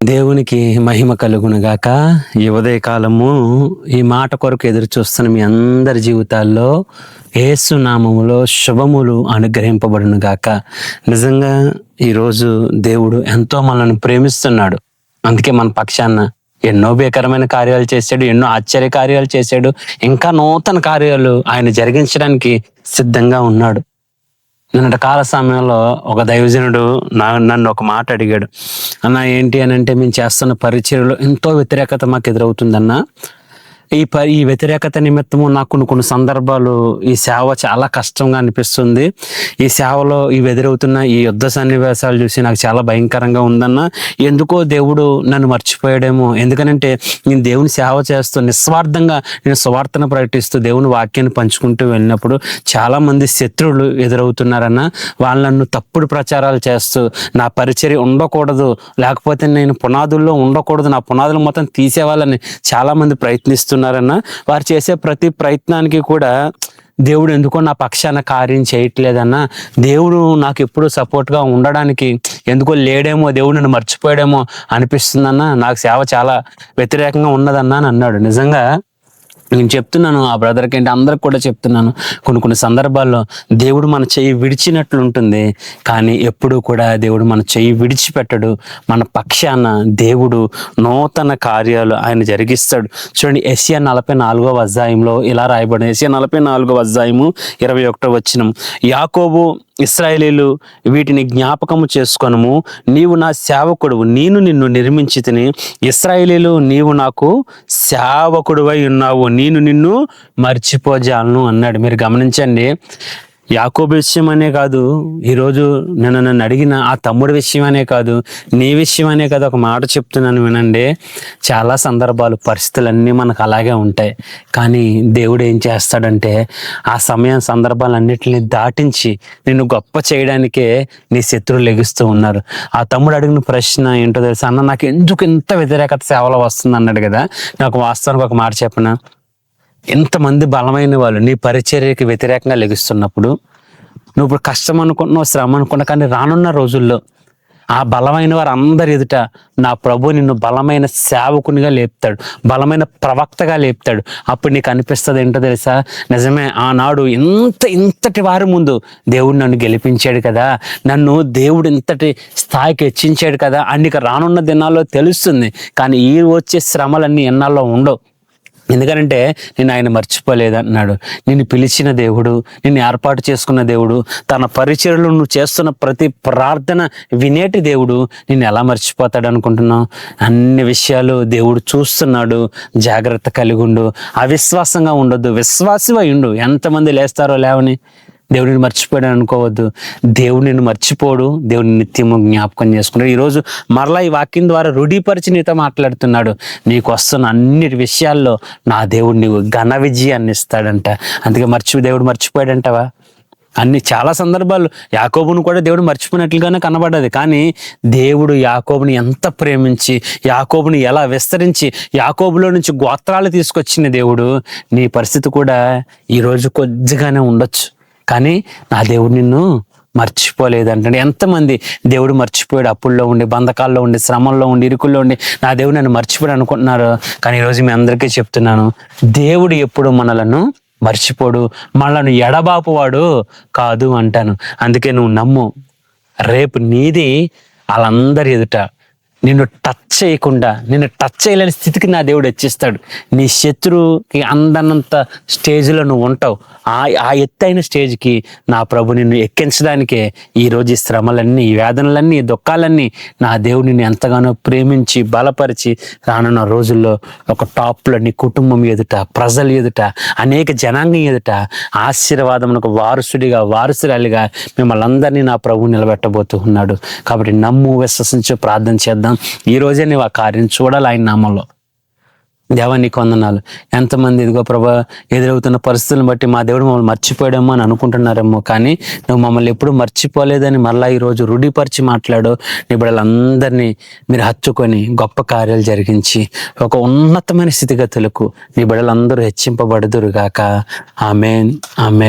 దేవునికి మహిమ కలుగునుగాక. ఈ ఉదయకాలము ఈ మాట కొరకు ఎదురు చూస్తున్న మీ అందరి జీవితాల్లో యేసు నామములో శుభములు అనుగ్రహింపబడునుగాక. నిజంగా ఈరోజు దేవుడు ఎంతో మనల్ని ప్రేమిస్తున్నాడు. అందుకే మన పక్షాన ఎన్నో భీకరమైన కార్యాలు చేశాడు, ఎన్నో ఆశ్చర్య కార్యాలు చేశాడు, ఇంకా నూతన కార్యాలు ఆయన జరిగించడానికి సిద్ధంగా ఉన్నాడు. నిన్నటి కాల సమయంలో ఒక దైవజనుడు నన్ను ఒక మాట అడిగాడు. అన్న ఏంటి అని అంటే, మేము చేస్తున్న పరిచర్యలో ఎంతో వ్యతిరేకత మాకు ఎదురవుతుందన్న. ఈ వ్యతిరేకత నిమిత్తము నాకు కొన్ని సందర్భాలు ఈ సేవ చాలా కష్టంగా అనిపిస్తుంది. ఈ సేవలో ఎదురవుతున్న ఈ యుద్ధ సన్నివేశాలు చూసి నాకు చాలా భయంకరంగా ఉందన్న. ఎందుకో దేవుడు నన్ను మర్చిపోయాడేమో. ఎందుకనంటే నేను దేవుని సేవ చేస్తూ నిస్వార్థంగా నేను సువార్తను ప్రకటిస్తూ దేవుని వాక్యాన్ని పంచుకుంటూ వెళ్ళినప్పుడు చాలా మంది శత్రువులు ఎదురవుతున్నారన్న. వాళ్ళు నన్ను తప్పుడు ప్రచారాలు చేస్తూ నా పరిచర్య ఉండకూడదు, లేకపోతే నేను పునాదుల్లో ఉండకూడదు, నా పునాదులు మొత్తం తీసేవాళ్ళని చాలా మంది ప్రయత్నిస్తున్నారన్న. వారు చేసే ప్రతి ప్రయత్నానికి కూడా దేవుడు ఎందుకో నా పక్షాన కార్యం చేయట్లేదన్నా. దేవుడు నాకు ఎప్పుడు సపోర్ట్గా ఉండడానికి ఎందుకో లేడేమో, దేవుడు నన్ను మర్చిపోయాడేమో అనిపిస్తుందన్న. నాకు సేవ చాలా వ్యతిరేకంగా ఉన్నదన్నా అని అన్నాడు. నిజంగా నేను చెప్తున్నాను ఆ బ్రదర్కి ఏంటి అందరికి కూడా చెప్తున్నాను, కొన్ని సందర్భాల్లో దేవుడు మన చెయ్యి విడిచినట్లు ఉంటుంది, కానీ ఎప్పుడూ కూడా దేవుడు మన చెయ్యి విడిచిపెట్టడు. మన పక్షాన దేవుడు నూతన కార్యాలు ఆయన జరిగిస్తాడు. చూడండి, యెషయా 44వ అధ్యాయంలో ఇలా రాయబడింది. యెషయా 44వ అధ్యాయము 21వ వచనం, యాకోబు ఇశ్రాయేలీలు వీటిని జ్ఞాపకము చేసుకొనుము, నీవు నా సేవకుడువు, నేను నిన్ను నిర్మించి తిని. ఇశ్రాయేలీలు, నీవు నాకు సేవకుడువై ఉన్నావు, నేను నిన్ను మర్చిపోజాలను అన్నాడు. మీరు గమనించండి, యాకోబు విషయం అనే కాదు, ఈరోజు నన్ను అడిగిన ఆ తమ్ముడి విషయం అనే కాదు, నీ విషయం అనే కాదు, ఒక మాట చెప్తున్నాను వినండి. చాలా సందర్భాలు పరిస్థితులన్నీ మనకు అలాగే ఉంటాయి, కానీ దేవుడు ఏం చేస్తాడంటే ఆ సందర్భాలన్నిటిని దాటించి నిన్ను గొప్ప చేయడానికే నీ శత్రువులు లెగుస్తూ ఉన్నారు. ఆ తమ్ముడు అడిగిన ప్రశ్న ఏంటో తెలుసా, అన్న నాకు ఎందుకు ఇంత వ్యతిరేకత సేవలో వస్తుంది అన్నాడు కదా. నాకు వాస్తవానికి ఒక మాట చెప్పనా, ఎంతమంది బలమైన వాళ్ళు నీ పరిచర్యకి వ్యతిరేకంగా లెగుస్తున్నప్పుడు నువ్వు ఇప్పుడు కష్టం అనుకుంటున్నావు, శ్రమ అనుకున్నావు, కానీ రానున్న రోజుల్లో ఆ బలమైన వారు అందరి ఎదుట నా ప్రభు నిన్ను బలమైన సేవకునిగా లేపుతాడు, బలమైన ప్రవక్తగా లేపుతాడు. అప్పుడు నీకు అనిపిస్తుంది ఏంటో తెలుసా, నిజమే ఆనాడు ఇంతటి వారి ముందు దేవుడు నన్ను గెలిపించాడు కదా, నన్ను దేవుడు ఇంతటి స్థాయికి హెచ్చించాడు కదా అని నీకు రానున్న దినాల్లో తెలుస్తుంది. కానీ ఈ వచ్చే శ్రమలన్నీ ఎన్నాల్లో ఉండవు. ఎందుకంటే నేను ఆయన మర్చిపోలేదన్నాడు. నిన్ను పిలిచిన దేవుడు, నిన్ను ఏర్పాటు చేసుకున్న దేవుడు, తన పరిచర్యలు నువ్వు చేస్తున్న ప్రతి ప్రార్థన వినేటి దేవుడు నిన్ను ఎలా మర్చిపోతాడు అనుకుంటున్నావు? అన్ని విషయాలు దేవుడు చూస్తున్నాడు. జాగ్రత్త కలిగి ఉండు, అవిశ్వాసంగా ఉండొద్దు, విశ్వాసమై ఉండు. ఎంతమంది లేస్తారో లేవని దేవుడిని మర్చిపోయాడు అనుకోవద్దు. దేవుడు నిన్ను మర్చిపోడు, దేవుడిని నిత్యము జ్ఞాపకం చేసుకుంటాడు. ఈరోజు మరలా ఈ వాక్యం ద్వారా రూఢీపరిచి నీతో మాట్లాడుతున్నాడు. నీకు వస్తున్న అన్ని విషయాల్లో నా దేవుడు నీకు ఘన విజయాన్ని ఇస్తాడంట. అందుకే దేవుడు మర్చిపోయాడంటవా? చాలా సందర్భాలు యాకోబును కూడా దేవుడు మర్చిపోయినట్లుగానే కనబడ్డది. కానీ దేవుడు యాకోబుని ఎంత ప్రేమించి, యాకోబుని ఎలా విస్తరించి, యాకోబులో నుంచి గోత్రాలు తీసుకొచ్చిన దేవుడు, నీ పరిస్థితి కూడా ఈరోజు కొద్దిగానే ఉండొచ్చు, కానీ నా దేవుడు నిన్ను మర్చిపోలేదంటే. ఎంతమంది దేవుడు మర్చిపోయాడు, అప్పుల్లో ఉండి, బంధకాల్లో ఉండి, శ్రమంలో ఉండి, ఇరుకుల్లో ఉండి నా దేవుడు నన్ను మర్చిపోయాడు అనుకుంటున్నారు. కానీ ఈరోజు మీ అందరికీ చెప్తున్నాను, దేవుడు ఎప్పుడు మనలను మర్చిపోడు, మనలను ఎడబాపువాడు కాదు అంటాను. అందుకే నువ్వు నమ్ము, రేపు నీది వాళ్ళందరి ఎదుట నిన్ను టచ్ చేయకుండా, నిన్ను టచ్ చేయలేని స్థితికి నా దేవుడు హెచ్చిస్తాడు. నీ శత్రువుకి అందనంత స్టేజ్లో నువ్వు ఉంటావు. ఆ ఎత్తైన స్టేజ్కి నా ప్రభు నిన్ను ఎక్కించడానికే ఈరోజు ఈ శ్రమలన్నీ, ఈ వేదనలన్నీ, ఈ దుఃఖాలన్నీ నా దేవుడు నిన్ను ఎంతగానో ప్రేమించి బలపరిచి రానున్న రోజుల్లో ఒక టాప్లో నీ కుటుంబం ఎదుట, ప్రజల ఎదుట, అనేక జనాంగం ఎదుట ఆశీర్వాదమునకు వారసురాలిగా మిమ్మల్ని అందరినీ నా ప్రభు నిలబెట్టబోతూ ఉన్నాడు. కాబట్టి నమ్ము, విశ్వసించు, ప్రార్థన చేద్దాం. ఈ రోజే నువ్వు ఆ కార్యం చూడాలి ఆయన నామంలో. దేవా నీకు వందనాలు. ఎంతమంది ఇదిగో ప్రభా ఎదురవుతున్న పరిస్థితులను బట్టి మా దేవుడు మమ్మల్ని మర్చిపోయాడేమో అని అనుకుంటున్నారేమో, కానీ నువ్వు మమ్మల్ని ఎప్పుడు మర్చిపోలేదని మళ్ళీ ఈరోజు రూఢీపరిచి మాట్లాడు. నీ బిడ్డలందరినీ మీరు హత్తుకొని గొప్ప కార్యాలు జరిగించి ఒక ఉన్నతమైన స్థితిగతులకు నీ బిడ్డలందరూ హెచ్చింపబడుదురుగాక. ఆమేన్, ఆమేన్.